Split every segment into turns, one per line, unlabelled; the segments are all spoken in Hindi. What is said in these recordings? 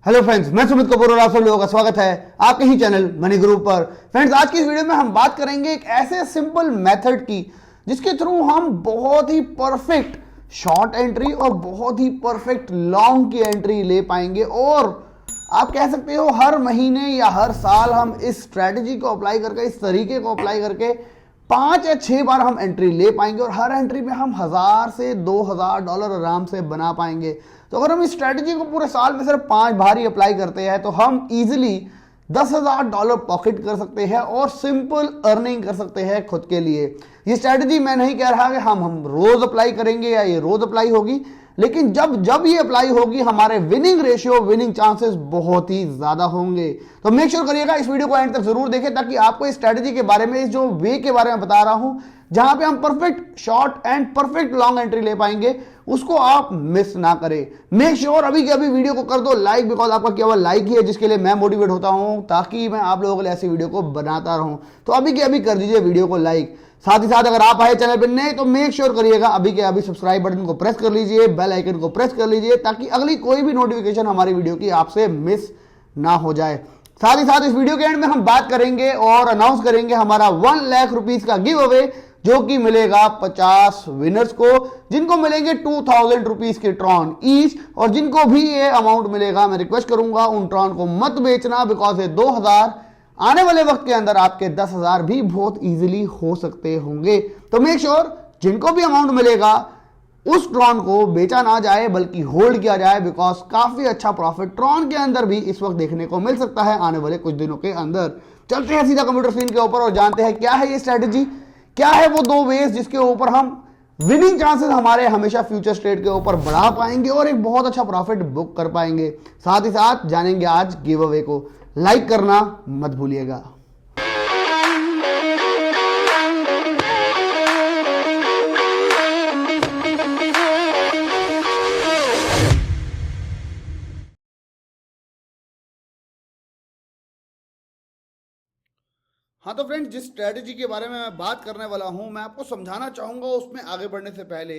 हेलो फ्रेंड्स, मैं सुमित कपूर और आप सब लोगों का स्वागत है आपके ही चैनल मनी ग्रुप पर। फ्रेंड्स, आज की इस वीडियो में हम बात करेंगे एक ऐसे सिंपल मेथड की जिसके थ्रू हम बहुत ही परफेक्ट शॉर्ट एंट्री और बहुत ही परफेक्ट लॉन्ग की एंट्री ले पाएंगे। और आप कह सकते हो हर महीने या हर साल हम इस स्ट्रेटजी को अप्लाई करके, इस तरीके को अप्लाई करके 5 या 6 बार हम एंट्री ले पाएंगे और हर एंट्री में हम $1000 से $2000 आराम से बना पाएंगे। तो अगर हम इस स्ट्रेटजी को पूरे साल में सिर्फ 5 बार ही अप्लाई करते हैं तो हम इजीली $10,000 पॉकेट कर सकते हैं और सिंपल अर्निंग कर सकते हैं खुद के लिए। ये स्ट्रेटजी मैं नहीं कह रहा कि हम रोज अप्लाई करेंगे या ये रोज अप्लाई होगी, लेकिन जब ये अप्लाई होगी हमारे विनिंग रेशियो, विनिंग चांसेस बहुत ही ज्यादा होंगे। तो मेक श्योर करिएगा इस वीडियो को एंड तक जरूर देखें ताकि आपको इस स्ट्रेटजी के बारे में, इस जो वे के बारे में बता रहा हूं जहां पे हम perfect short and perfect long entry ले पाएंगे, उसको आप मिस ना करें। मेक श्योर अभी के अभी वीडियो को कर दो लाइक, बिकॉज आपका केवल लाइक ही है जिसके लिए मैं मोटिवेट होता हूं ताकि मैं आप लोगों के लिए ऐसी वीडियो को बनाता रहूं। तो अभी के अभी कर दीजिए वीडियो को लाइक। साथ ही साथ अगर आप आए चैनल पर नए तो मेक श्योर करिएगा अभी के अभी सब्सक्राइब बटन को प्रेस कर लीजिए, बेल आइकन को प्रेस कर लीजिए ताकि अगली कोई भी नोटिफिकेशन हमारी वीडियो की आपसे मिस ना हो जाए। साथ ही साथ इस वीडियो के एंड में हम बात करेंगे और अनाउंस करेंगे हमारा 1 लाख रुपीस का गिव अवे जो कि मिलेगा 50 विनर्स को, जिनको मिलेंगे 2000 रुपीज के ट्रॉन ईच। और जिनको भी ये अमाउंट मिलेगा मैं रिक्वेस्ट करूंगा उन ट्रॉन को मत बेचना, बिकॉज ये 2000 आने वाले वक्त के अंदर आपके 10,000 भी बहुत इजीली हो सकते होंगे। तो मेक श्योर जिनको भी अमाउंट मिलेगा उस ट्रॉन को बेचा ना जाए बल्कि होल्ड किया जाए, बिकॉज काफी अच्छा प्रॉफिट ट्रॉन के अंदर भी इस वक्त देखने को मिल सकता है आने वाले कुछ दिनों के अंदर। चलते हैं सीधा कंप्यूटर स्क्रीन के ऊपर और जानते हैं क्या है ये स्ट्रेटेजी, क्या है वो 2 वेज जिसके ऊपर हम विनिंग चांसेस हमारे हमेशा फ्यूचर ट्रेड के ऊपर बढ़ा पाएंगे और एक बहुत अच्छा प्रॉफिट बुक कर पाएंगे। साथ ही साथ जानेंगे आज गिव अवे को। लाइक करना मत भूलिएगा। हाँ तो फ्रेंड्स, जिस स्ट्रेटजी के बारे में मैं बात करने वाला हूं मैं आपको समझाना चाहूंगा। उसमें आगे बढ़ने से पहले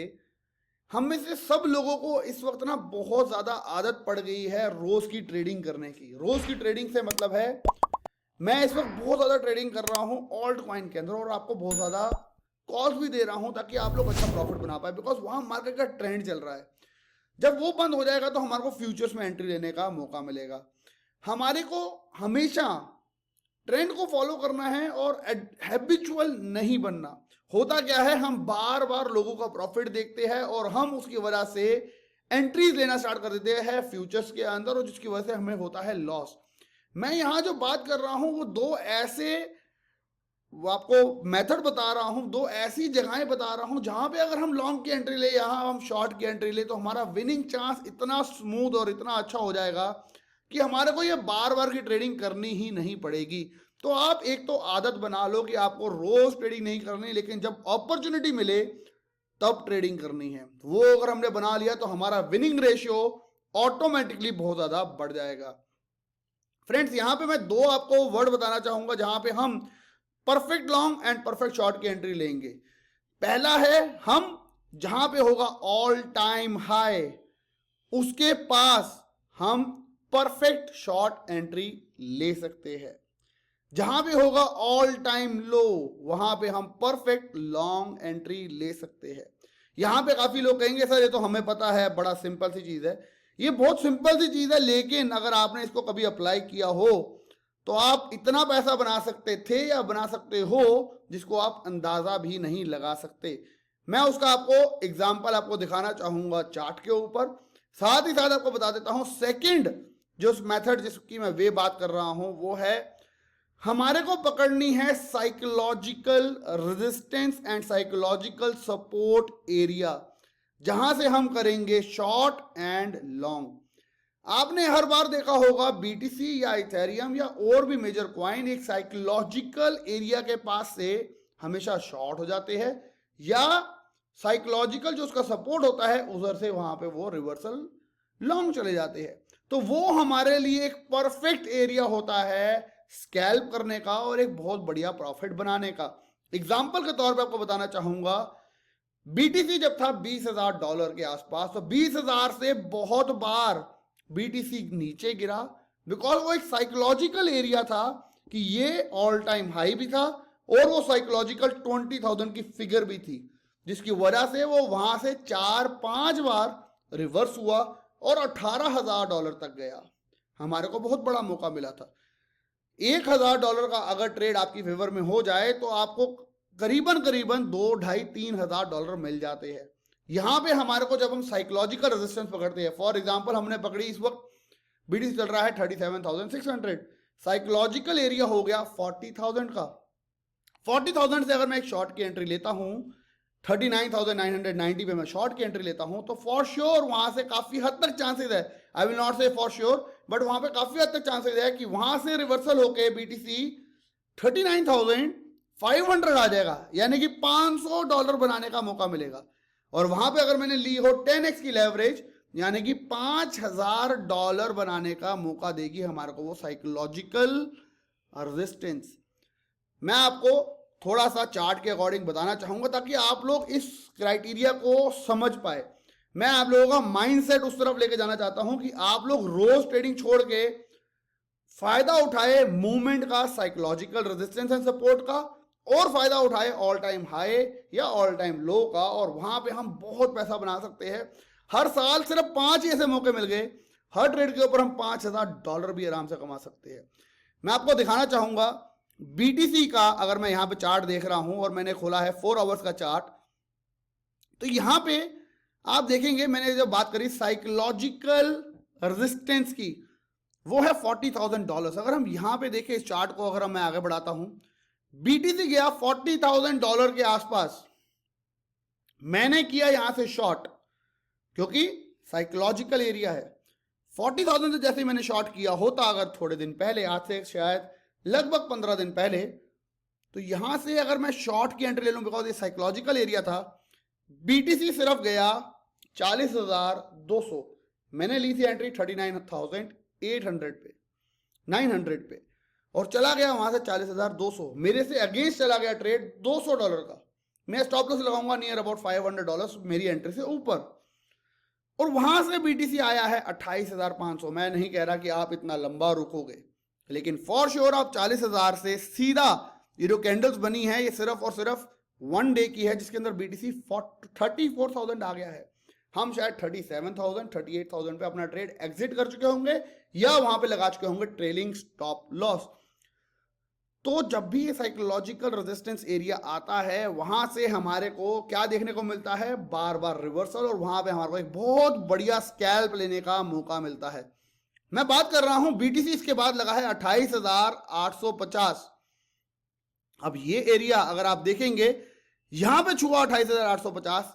हम में से सब लोगों को इस वक्त ना बहुत ज्यादा आदत पड़ गई है रोज की ट्रेडिंग करने की। रोज की ट्रेडिंग से मतलब है मैं इस वक्त बहुत ज्यादा ट्रेडिंग कर रहा हूं ऑल्ट कॉइन के अंदर और आपको बहुत ज्यादा कॉल्स भी दे रहा हूं ताकि आप लोग अच्छा प्रॉफिट बना पाए, बिकॉज वहां मार्केट का ट्रेंड चल रहा है। जब वो बंद हो जाएगा तो हमारे को फ्यूचर्स में एंट्री लेने का मौका मिलेगा। हमारे को हमेशा ट्रेंड को फॉलो करना है और हैबिचुअल नहीं बनना। होता क्या है, हम बार बार लोगों का प्रॉफिट देखते हैं और हम उसकी वजह से एंट्रीज लेना स्टार्ट कर देते हैं फ्यूचर्स के अंदर और जिसकी वजह से हमें होता है लॉस। मैं यहां जो बात कर रहा हूं वो 2 ऐसे आपको मेथड बता रहा हूं, 2 ऐसी जगहें बता रहा हूं जहां पे अगर हम लॉन्ग की एंट्री ले, यहां हम शॉर्ट की एंट्री ले तो हमारा विनिंग चांस इतना स्मूथ और इतना अच्छा हो जाएगा कि हमारे को ये बार बार की ट्रेडिंग करनी ही नहीं पड़ेगी। तो आप एक तो आदत बना लो कि आपको रोज ट्रेडिंग नहीं करनी, लेकिन जब अपॉर्चुनिटी मिले तब ट्रेडिंग करनी है। वो अगर हमने बना लिया तो हमारा विनिंग रेशियो ऑटोमेटिकली बहुत ज्यादा बढ़ जाएगा। फ्रेंड्स, यहां पे मैं 2 आपको वर्ड बताना चाहूंगा जहां पे हम perfect long and perfect short की एंट्री लेंगे। पहला है, हम जहां पे होगा ऑल टाइम हाई उसके पास हम परफेक्ट शॉर्ट एंट्री ले सकते हैं। जहां पे होगा ऑल टाइम लो वहां पे हम परफेक्ट लॉन्ग एंट्री ले सकते हैं। यहां पे काफी लोग कहेंगे सर ये तो हमें पता है, बड़ा सिंपल सी चीज है। ये बहुत सिंपल सी चीज है, लेकिन अगर आपने इसको कभी अप्लाई किया हो तो आप इतना पैसा बना सकते थे या बना सकते हो जिसको आप अंदाजा भी नहीं लगा सकते। मैं उसका आपको एग्जाम्पल आपको दिखाना चाहूंगा चार्ट के ऊपर। साथ ही साथ आपको बता देता हूं सेकंड जो मेथड जिसकी मैं वे बात कर रहा हूं वो है, हमारे को पकड़नी है psychological resistance and psychological support area, जहां से हम करेंगे शॉर्ट एंड लॉन्ग। आपने हर बार देखा होगा बीटीसी या इथेरियम या और भी मेजर क्वाइन एक साइकोलॉजिकल एरिया के पास से हमेशा शॉर्ट हो जाते हैं या साइकोलॉजिकल जो उसका सपोर्ट होता है उधर से वहां पे वो रिवर्सल लॉन्ग चले जाते हैं। तो वो हमारे लिए एक परफेक्ट एरिया होता है स्कैल्प करने का और एक बहुत बढ़िया प्रॉफिट बनाने का। एग्जाम्पल के तौर पे आपको बताना चाहूंगा, बीटीसी जब था $20,000 के आसपास तो 20,000 से बहुत बार बीटीसी नीचे गिरा, बिकॉज वो एक साइकोलॉजिकल एरिया था कि ये ऑल टाइम हाई भी था और वो साइकोलॉजिकल 20,000 की फिगर भी थी, जिसकी वजह से वो वहां से 4-5 बार रिवर्स हुआ और $18,000 तक गया। हमारे को बहुत बड़ा मौका मिला था। $1,000 का अगर ट्रेड आपकी फेवर में हो जाए तो आपको करीबन करीबन $2,500-3,000 मिल जाते हैं। यहां पे हमारे को जब हम साइकोलॉजिकल रेजिस्टेंस पकड़ते हैं, फॉर एग्जांपल हमने पकड़ी, इस वक्त बीटीसी चल रहा है 37,600, साइकोलॉजिकल एरिया हो गया 40,000 का। 40,000 से अगर मैं एक शॉर्ट की एंट्री लेता हूं, 39,990 पे मैं शॉर्ट की एंट्री लेता हूं, तो फॉर श्योर वहां से काफी हद तक चांसेस है, आई विल नॉट से फॉर श्योर, बट वहां पे काफी हद तक चांसेस है कि वहां से रिवर्सल होके बीटीसी 39,500 आ जाएगा, यानी कि $500 बनाने का मौका मिलेगा। और वहां पे अगर मैंने ली हो 10x की लेवरेज, यानी कि $5,000 बनाने का मौका देगी हमारे को वो साइकोलॉजिकल रेजिस्टेंस। मैं आपको थोड़ा सा चार्ट के अकॉर्डिंग बताना चाहूंगा ताकि आप लोग इस क्राइटेरिया को समझ पाए। मैं आप लोगों का माइंडसेट उस तरफ लेके जाना चाहता हूं कि आप लोग रोज ट्रेडिंग छोड़ के फायदा उठाए मूवमेंट का, साइकोलॉजिकल रेजिस्टेंस एंड सपोर्ट का, और फायदा उठाए ऑल टाइम हाई या ऑल टाइम लो का, और वहां पे हम बहुत पैसा बना सकते हैं। हर साल सिर्फ 5 ऐसे मौके मिल गए, हर ट्रेड के ऊपर हम $5,000 भी आराम से कमा सकते हैं। मैं आपको दिखाना चाहूंगा बीटीसी का, अगर मैं यहां पे चार्ट देख रहा हूं और मैंने खोला है 4 आवर्स का चार्ट, तो यहां पे आप देखेंगे मैंने जब बात करी साइकोलॉजिकल रेजिस्टेंस की, वो है $40,000। अगर हम यहां पे देखें इस चार्ट को, अगर मैं आगे बढ़ाता हूं, बीटीसी गया $40,000 के आसपास, मैंने किया यहां से शॉर्ट क्योंकि साइकोलॉजिकल एरिया है। 40,000 से जैसे मैंने शॉर्ट किया होता अगर थोड़े दिन पहले, आज से शायद लगभग 15 दिन पहले, तो यहां से अगर मैं शॉर्ट की एंट्री ले लूं, बिकॉज ये साइकोलॉजिकल एरिया था, बीटीसी सिर्फ गया 40,200, मैंने ली थी एंट्री 39,800 पे, 900 पे, और चला गया वहां से 40,200, मेरे से अगेंस्ट चला गया ट्रेड $200 का। मैं स्टॉप लॉस लगाऊंगा नियर अबाउट $500 मेरी एंट्री से ऊपर, और वहां से बीटीसी आया है 28,500। मैं नहीं कह रहा कि आप इतना लंबा रुकोगे, लेकिन फॉर श्योर आप 40,000 से सीधा, ये जो कैंडल्स बनी है ये सिर्फ और सिर्फ 1 डे की है, जिसके अंदर बीटीसी 34,000 आ गया है। हम शायद 37,000 38,000 पे अपना ट्रेड एग्जिट कर चुके होंगे या वहां पे लगा चुके होंगे ट्रेलिंग स्टॉप लॉस। तो जब भी ये साइकोलॉजिकल रेजिस्टेंस एरिया आता है, वहां से हमारे को क्या देखने को मिलता है, बार बार रिवर्सल, और वहां पे हमारे को एक बहुत बढ़िया स्कैल्प लेने का मौका मिलता है। मैं बात कर रहा हूं बीटीसी इसके बाद लगा है 28,850। अब ये एरिया अगर आप देखेंगे, यहां पे छुआ 28,850,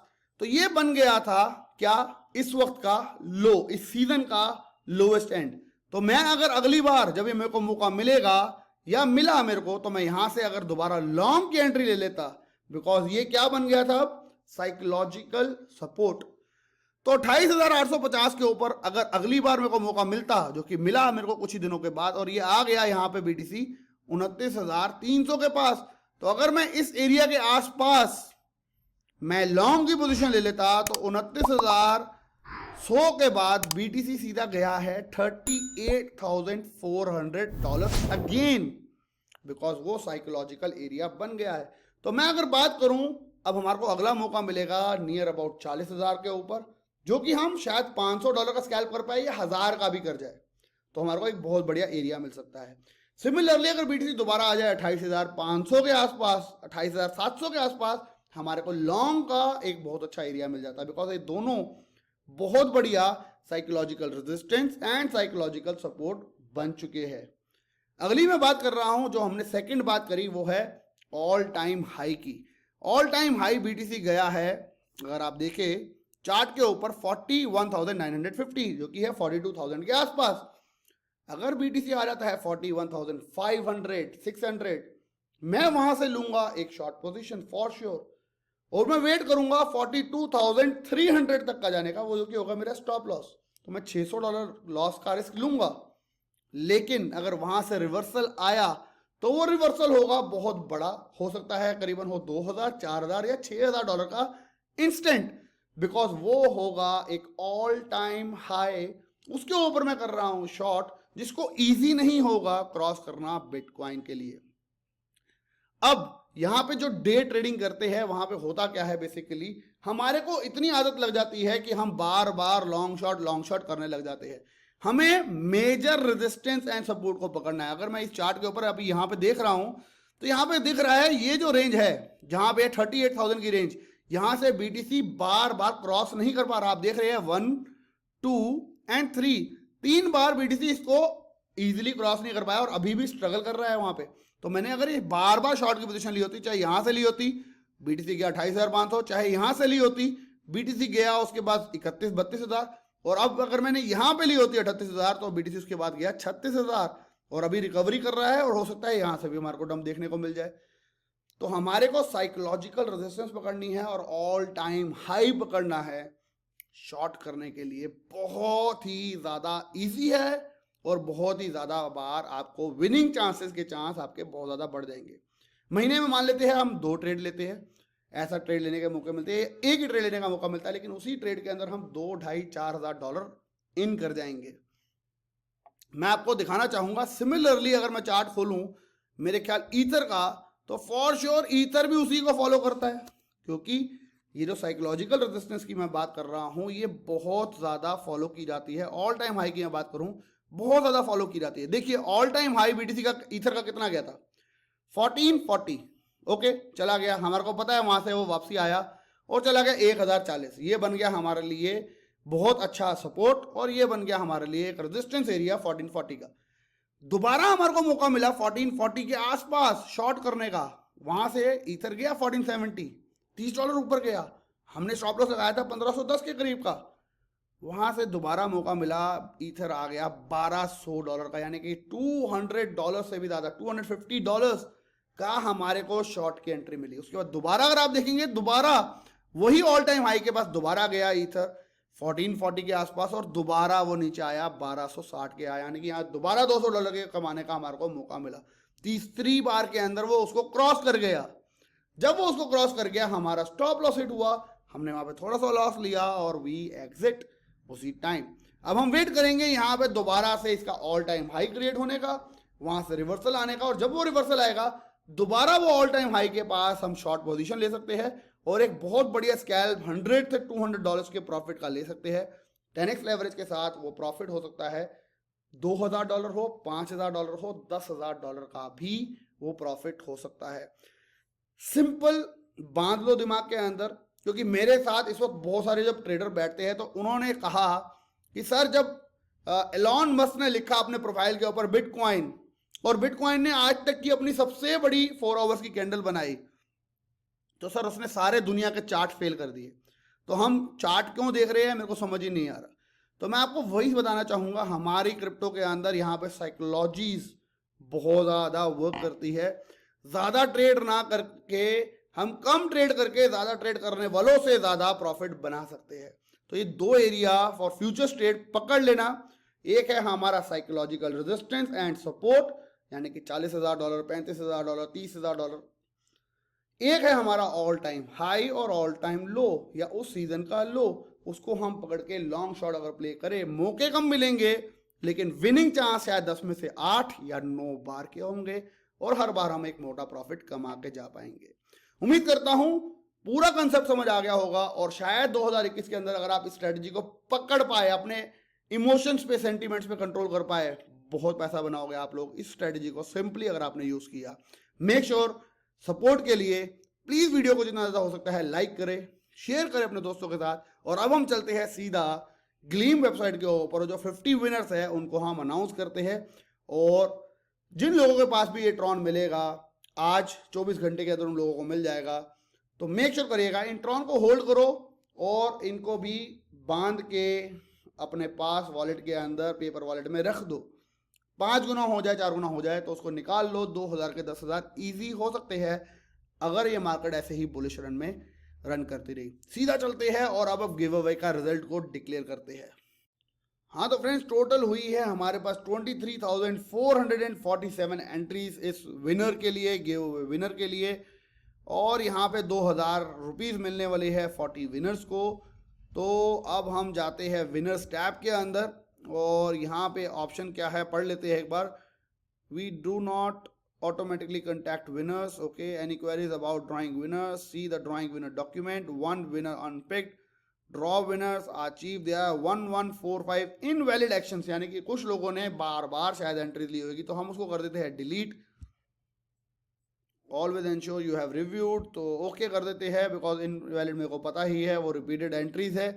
तो ये बन गया था क्या, इस वक्त का लो, इस सीजन का लोएस्ट एंड। तो मैं अगर अगली बार जब ये मेरे को मौका मिलेगा या मिला मेरे को, तो मैं यहां से अगर दोबारा लॉन्ग की एंट्री ले लेता, बिकॉज ये क्या बन गया था, साइकोलॉजिकल सपोर्ट। तो 28,850 के ऊपर अगर अगली बार मेरे को मौका मिलता, जो कि मिला मेरे को कुछ ही दिनों के बाद, और ये आ गया यहां पे बीटीसी 29,300 के पास, तो अगर मैं इस एरिया के आसपास मैं लॉन्ग की पोजीशन ले लेता, तो 29,100 के बाद बीटीसी सीधा गया है $38,400 अगेन, बिकॉज वो साइकोलॉजिकल एरिया बन गया है। तो मैं अगर बात करूं, अब हमारे को अगला मौका मिलेगा नियर अबाउट 40,000 के ऊपर, जो कि हम शायद $500 का स्कैल्प कर पाए या 1,000 का भी कर जाए, तो हमारे को एक बहुत बढ़िया एरिया मिल सकता है। सिमिलरली अगर बीटीसी दोबारा आ जाए 28,500 के आसपास, 28,700 के आसपास, हमारे को लॉन्ग का एक बहुत अच्छा एरिया मिल जाता है, बिकॉज ये दोनों बहुत बढ़िया psychological resistance and psychological support बन चुके हैं। अगली मैं बात कर रहा हूं, जो हमने सेकंड बात करी, वो है ऑल टाइम हाई की। ऑल टाइम हाई बीटीसी गया है, अगर आप देखें चार्ट के ऊपर, 41,950, जो कि है 42,000 के आसपास। अगर बीटीसी आ जाता है 41,500 600, मैं वहां से लूंगा एक शॉर्ट पोजीशन फॉर श्योर, और मैं वेट करूंगा 42,300 तक का जाने का, वो जो कि होगा मेरा स्टॉप लॉस। तो मैं $600 लॉस का रिस्क लूंगा, लेकिन अगर वहां से रिवर्सल आया तो वो रिवर्सल होगा बहुत बड़ा, हो सकता है करीबन हो 2,000 4,000 या $6,000 का इंस्टेंट, बिकॉज वो होगा एक ऑल टाइम हाई उसके ऊपर मैं कर रहा हूं शॉर्ट, जिसको इजी नहीं होगा क्रॉस करना बिटकॉइन के लिए। अब यहां पे जो डे ट्रेडिंग करते हैं वहां पे होता क्या है, बेसिकली हमारे को इतनी आदत लग जाती है कि हम बार बार लॉन्ग शॉट करने लग जाते हैं। हमें मेजर रेजिस्टेंस एंड सपोर्ट को पकड़ना है। अगर मैं इस चार्ट के ऊपर अभी यहां पे देख रहा हूं तो यहां पे दिख रहा है ये जो रेंज है जहां पे 38,000 की रेंज, यहां से बीटीसी बार बार क्रॉस नहीं कर पा रहा। आप देख रहे हैं 1, 2 एंड 3, 3 बार बीटीसी इसको इजीली क्रॉस नहीं कर पाया और अभी भी स्ट्रगल कर रहा है वहां पे। तो मैंने अगर ये बार बार शॉर्ट की पोजीशन ली होती, चाहे यहां से ली होती बीटीसी गया 28,500, चाहे यहां से ली होती बीटीसी गया उसके बाद 31-32,000, और अब अगर मैंने यहां पे ली होती 38,000 तो बीटीसी उसके बाद गया 36,000 और अभी रिकवरी कर रहा है और हो सकता है यहां से भी हमारे को डंप देखने को मिल जाए। तो हमारे को साइकोलॉजिकल रेजिस्टेंस पकड़नी है और ऑल टाइम हाई पकड़ना है। शॉर्ट करने के लिए बहुत ही ज़्यादा इजी है और बहुत ही ज़्यादा बार आपको विनिंग चांसेस के चांस आपके बहुत ज़्यादा बढ़ जाएंगे। महीने में मान लेते हैं हम 2 ट्रेड लेते हैं, ऐसा ट्रेड लेने के मौके मिलते हैं, एक ही ट्रेड लेने का मौका मिलता है, लेकिन उसी ट्रेड के अंदर हम 2, 2.5, 4,000 डॉलर इन कर जाएंगे। मैं आपको दिखाना चाहूंगा सिमिलरली अगर मैं चार्ट खोलूं मेरे ख्याल ईथर का, तो फॉर श्योर ईथर भी उसी को फॉलो करता है, क्योंकि ये जो साइकोलॉजिकल रेजिस्टेंस की मैं बात कर रहा हूं ये बहुत ज़्यादा फॉलो की जाती है। ऑल टाइम हाई की मैं बात करूं बहुत ज़्यादा फॉलो की जाती है। देखिए ऑल टाइम हाई बीटीसी का ईथर का कितना गया था, 1440। ओके, चला गया, हमारे को पता है वहां से वो वापसी आया और चला गया 1040। ये बन गया हमारे लिए बहुत अच्छा सपोर्ट और ये बन गया हमारे लिए एक रेजिस्टेंस एरिया 1440 का। दोबारा हमारे को मौका मिला 1440 के आसपास शॉर्ट करने का, वहां से ईथर गया 1470, $30 ऊपर गया, हमने स्टॉप लॉस लगाया था 1510 के करीब का, वहां से दोबारा मौका मिला, ईथर आ गया $1200 का, यानी कि $200 से भी ज्यादा, $250 का हमारे को शॉर्ट की एंट्री मिली। उसके बाद दोबारा अगर आप देखेंगे दोबारा वही ऑल टाइम हाई के पास दोबारा गया ईथर 1440 के आसपास और दोबारा वो नीचे आया 1260 के आया, यानी कि यहाँ दोबारा $200 के कमाने का हमारे को मौका मिला। तीसरी बार के अंदर वो उसको क्रॉस कर गया। जब वो उसको क्रॉस कर गया हमारा स्टॉप लॉस हिट हुआ, हमने वहां पे थोड़ा सा लॉस लिया और वी एग्जिट उसी टाइम। अब हम वेट करेंगे यहाँ पे दोबारा से इसका ऑल टाइम हाई क्रिएट होने का, वहां से रिवर्सल आने का, और जब वो रिवर्सल आएगा दोबारा वो ऑल टाइम हाई के पास हम शॉर्ट पोजीशन ले सकते हैं और एक बहुत बढ़िया स्कैल्प $100 से $200 के प्रॉफिट का ले सकते हैं। 10x लेवरेज के साथ वो प्रॉफिट हो सकता है $2,000 हो, $5,000 हो, $10,000 का भी वो प्रॉफिट हो सकता है। सिंपल बांध लो दिमाग के अंदर, क्योंकि मेरे साथ इस वक्त बहुत सारे जब ट्रेडर बैठते हैं तो उन्होंने कहा कि सर जब एलॉन मस्क ने लिखा अपने प्रोफाइल के ऊपर बिटकॉइन, और बिटकॉइन ने आज तक की अपनी सबसे बड़ी 4 आवर्स की कैंडल बनाई, तो सर उसने सारे दुनिया के चार्ट फेल कर दिए, तो हम चार्ट क्यों देख रहे हैं मेरे को समझ ही नहीं आ रहा। तो मैं आपको वही बताना चाहूंगा, हमारी क्रिप्टो के अंदर यहाँ पे साइकोलॉजीज बहुत ज़्यादा वर्क करती है। ज़्यादा ट्रेड ना करके हम कम ट्रेड करके ज़्यादा ट्रेड करने वालों से ज़्यादा प्रॉफिट बना सकते हैं। तो ये 2 एरिया फॉर फ्यूचर ट्रेड पकड़ लेना, एक है हमारा साइकोलॉजिकल रेजिस्टेंस एंड सपोर्ट, यानी कि $40,000, $35,000, $30,000, एक है हमारा ऑल टाइम हाई और ऑल टाइम लो या उस सीजन का लो, उसको हम पकड़ के लॉन्ग शॉट अगर प्ले करें मौके कम मिलेंगे लेकिन विनिंग चांस शायद 10 में से 8 या 9 बार के होंगे और हर बार हम एक मोटा प्रॉफिट कमा के जा पाएंगे। उम्मीद करता हूं पूरा कंसेप्ट समझ आ गया होगा और शायद 2021 के अंदर अगर आप इस स्ट्रेटजी को पकड़ पाए, अपने इमोशंस पे, सेंटिमेंट्स पे कंट्रोल कर पाए, बहुत पैसा बनाओगे आप लोग इस स्ट्रेटजी को सिंपली अगर आपने यूज किया। मेक श्योर सपोर्ट के लिए प्लीज वीडियो को जितना ज्यादा हो सकता है लाइक करें, शेयर करें अपने दोस्तों के साथ। और अब हम चलते हैं सीधा ग्लीम वेबसाइट के ऊपर, जो 50 विनर्स है उनको हम अनाउंस करते हैं। और जिन लोगों के पास भी ये ट्रॉन मिलेगा आज 24 घंटे के अंदर उन लोगों को मिल जाएगा। तो मेक श्योर करिएगा इन ट्रॉन को होल्ड करो और इनको भी बांध के अपने पास वॉलेट के अंदर पेपर वॉलेट में रख दो। 5 गुना हो जाए, 4 गुना हो जाए तो उसको निकाल लो। 2,000 के 10,000 ईजी हो सकते हैं अगर ये मार्केट ऐसे ही बुलिश रन में रन करती रही। सीधा चलते हैं और अब गिव अवे का रिजल्ट को डिक्लेयर करते हैं। हाँ तो फ्रेंड्स, टोटल हुई है हमारे पास 23,447 एंट्रीज इस विनर के लिए, गिव अवे विनर के लिए। और यहाँ पे 2,000 रुपीज़ मिलने वाली है 40 विनर्स को। तो अब हम जाते हैं विनर्स टैब के अंदर और यहाँ पे ऑप्शन क्या है पढ़ लेते हैं एक बार। We do not automatically contact winners. Okay, any queries about drawing winners, see the drawing winner document. One winner unpicked. Draw winners achieve their 1145 invalid actions, यानी कि कुछ लोगों ने बार बार शायद एंट्रीज ली होगी, तो हम उसको कर देते हैं delete. Always ensure you have reviewed, तो ओके कर देते हैं, बिकॉज इनवैलिड मेरे को पता ही है वो रिपीटेड एंट्रीज है।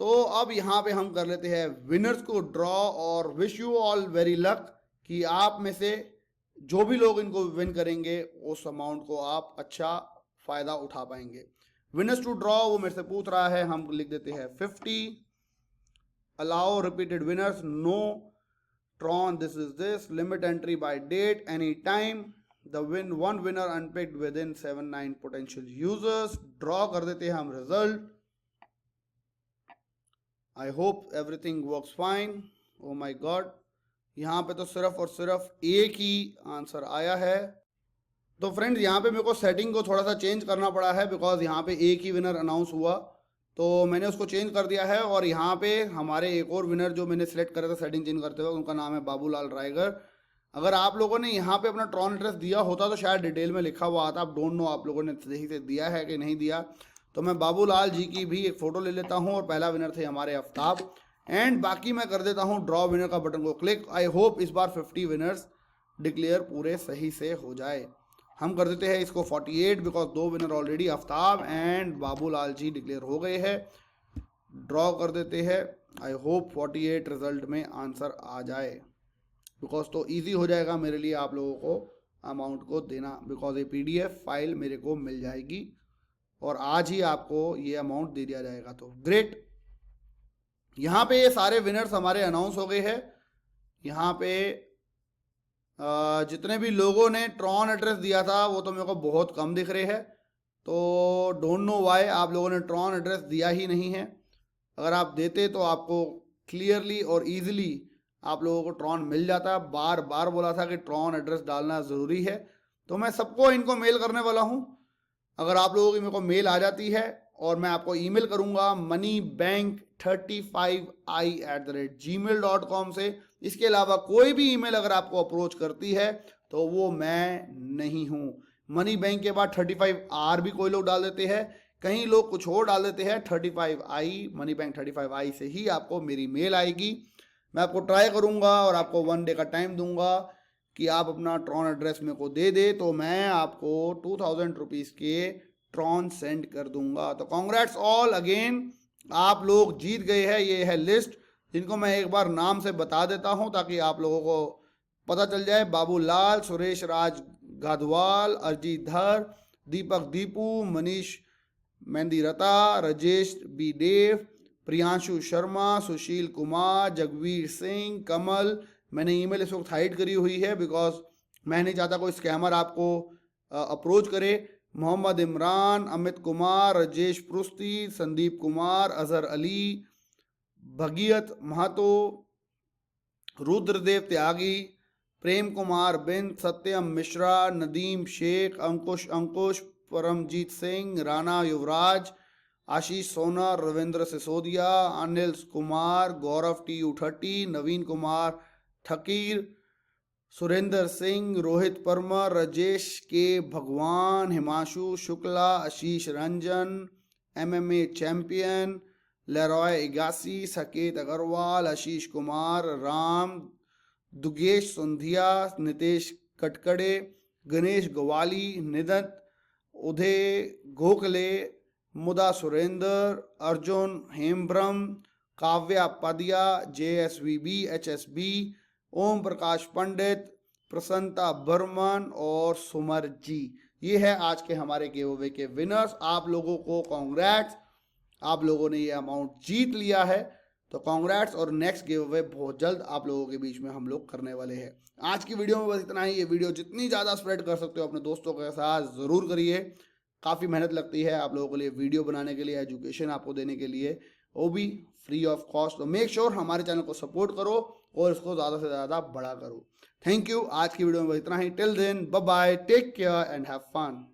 तो अब यहाँ पे हम कर लेते हैं विनर्स को ड्रॉ, और wish you all very luck कि आप में से जो भी लोग इनको विन करेंगे उस अमाउंट को आप अच्छा फायदा उठा पाएंगे। विनर्स टू ड्रॉ वो मेरे से पूछ रहा है, हम लिख देते हैं 50। Allow repeated winners, no tron, this is this, limit entry by date, any time, the win one winner unpicked within 7-9 potential users. Draw कर देते हैं हम result. I hope everything works fine. Oh my God, यहाँ पे तो सिर्फ और सिर्फ एक ही आंसर आया है। तो फ्रेंड्स यहाँ पे मेरे को सेटिंग को थोड़ा सा चेंज करना पड़ा है, बिकॉज यहाँ पे एक ही विनर अनाउंस हुआ, तो मैंने उसको चेंज कर दिया है। और यहाँ पे हमारे एक और विनर जो मैंने सिलेक्ट करा था सेटिंग चेंज करते हुए, उनका नाम है बाबूलाल रायगर। अगर आप लोगों ने यहाँ पे अपना ट्रॉन एड्रेस दिया होता तो शायद डिटेल में लिखा हुआ आता। आप डोंट नो आप लोगों ने सही से दिया है कि नहीं दिया। तो मैं बाबूलाल जी की भी एक फ़ोटो ले लेता हूँ, और पहला विनर थे हमारे आफ्ताब। एंड बाकी मैं कर देता हूँ ड्रॉ विनर का बटन को क्लिक। आई होप इस बार 50 विनर्स डिक्लेयर पूरे सही से हो जाए। हम कर देते हैं इसको 48, because 2 winner already Aftab and Babulal ji declare हो गए हैं। ड्रॉ कर देते हैं। आई होप 48 रिजल्ट में आंसर आ जाए, बिकॉज तो ईजी हो जाएगा मेरे लिए आप लोगों को अमाउंट को देना, बिकॉज ये PDF फाइल मेरे को मिल जाएगी और आज ही आपको ये अमाउंट दे दिया जाएगा। तो ग्रेट, यहाँ पे ये सारे विनर्स हमारे अनाउंस हो गए हैं। यहाँ पे जितने भी लोगों ने ट्रॉन एड्रेस दिया था वो तो मेरे को बहुत कम दिख रहे हैं, तो डोंट नो वाई आप लोगों ने ट्रॉन एड्रेस दिया ही नहीं है। अगर आप देते तो आपको क्लियरली और इजीली आप लोगों को ट्रॉन मिल जाता। बार बार बोला था कि ट्रॉन एड्रेस डालना ज़रूरी है, तो मैं सबको इनको मेल करने वाला हूँ। अगर आप लोगों की मेरे को मेल आ जाती है और मैं आपको ईमेल करूंगा moneybank35i@gmail.com से। इसके अलावा कोई भी ईमेल अगर आपको अप्रोच करती है तो वो मैं नहीं हूँ। मनी बैंक के बाद 35R भी कोई लोग डाल देते हैं, कहीं लोग कुछ और डाल देते हैं। 35i, मनी बैंक 35i से ही आपको मेरी मेल आएगी। मैं आपको ट्राई करूंगा और आपको 1 डे का टाइम दूंगा कि आप अपना ट्रॉन एड्रेस मेरे को दे दे, तो मैं आपको 2000 रुपीज़ के ट्रॉन सेंड कर दूंगा। तो कॉन्ग्रेट्स ऑल अगेन, आप लोग जीत गए हैं। ये है लिस्ट, जिनको मैं एक बार नाम से बता देता हूं ताकि आप लोगों को पता चल जाए। बाबूलाल, सुरेश राज गाधवाल, अरजीत धर, दीपक दीपू, मनीष मेहंदीरता, राजेश बी देव, प्रियांशु शर्मा, सुशील कुमार, जगवीर सिंह, कमल। मैंने ईमेल इस वक्त हाइड करी हुई है बिकॉज मैं नहीं चाहता कोई स्कैमर आपको अप्रोच करे। मोहम्मद इमरान, अमित कुमार, राजेश पृष्टि, संदीप कुमार, अजहर अली, भगीरथ महतो, रुद्रदेव त्यागी, प्रेम कुमार बिन, सत्यम मिश्रा, नदीम शेख, अंकुश, परमजीत सिंह, राणा युवराज, आशीष सोना, रविंद्र सिसोदिया, अनिल कुमार, गौरव TU30, नवीन कुमार ठकीर, सुरेंद्र सिंह, रोहित परमार, राजेश के भगवान, हिमांशु शुक्ला, आशीष रंजन, MMA चैंपियन, लेरॉय इगासी, सकेत अग्रवाल, आशीष कुमार, राम, दुगेश सुंधिया, नितेश कटकड़े, गणेश गवाली, निदत, उदय गोखले, मुदा सुरेंद्र, अर्जुन हेमब्रम, काव्या पदिया, JSVB HSB, ओम प्रकाश पंडित, प्रसन्नता बर्मन और सुमर जी। ये है आज के हमारे गिव अवे के विनर्स। आप लोगों को कॉन्ग्रेट्स, आप लोगों ने ये अमाउंट जीत लिया है, तो कॉन्ग्रेट्स। और नेक्स्ट गिव अवे बहुत जल्द आप लोगों के बीच में हम लोग करने वाले हैं। आज की वीडियो में बस इतना ही। ये वीडियो जितनी ज़्यादा स्प्रेड कर सकते हो अपने दोस्तों के साथ ज़रूर करिए। काफ़ी मेहनत लगती है आप लोगों के लिए वीडियो बनाने के लिए, एजुकेशन आपको देने के लिए, वो भी फ्री ऑफ कॉस्ट। तो मेक श्योर हमारे चैनल को सपोर्ट करो और इसको ज़्यादा से ज़्यादा बड़ा करो। Thank you. आज की वीडियो में बस इतना ही। Till then, bye bye, take care and have fun.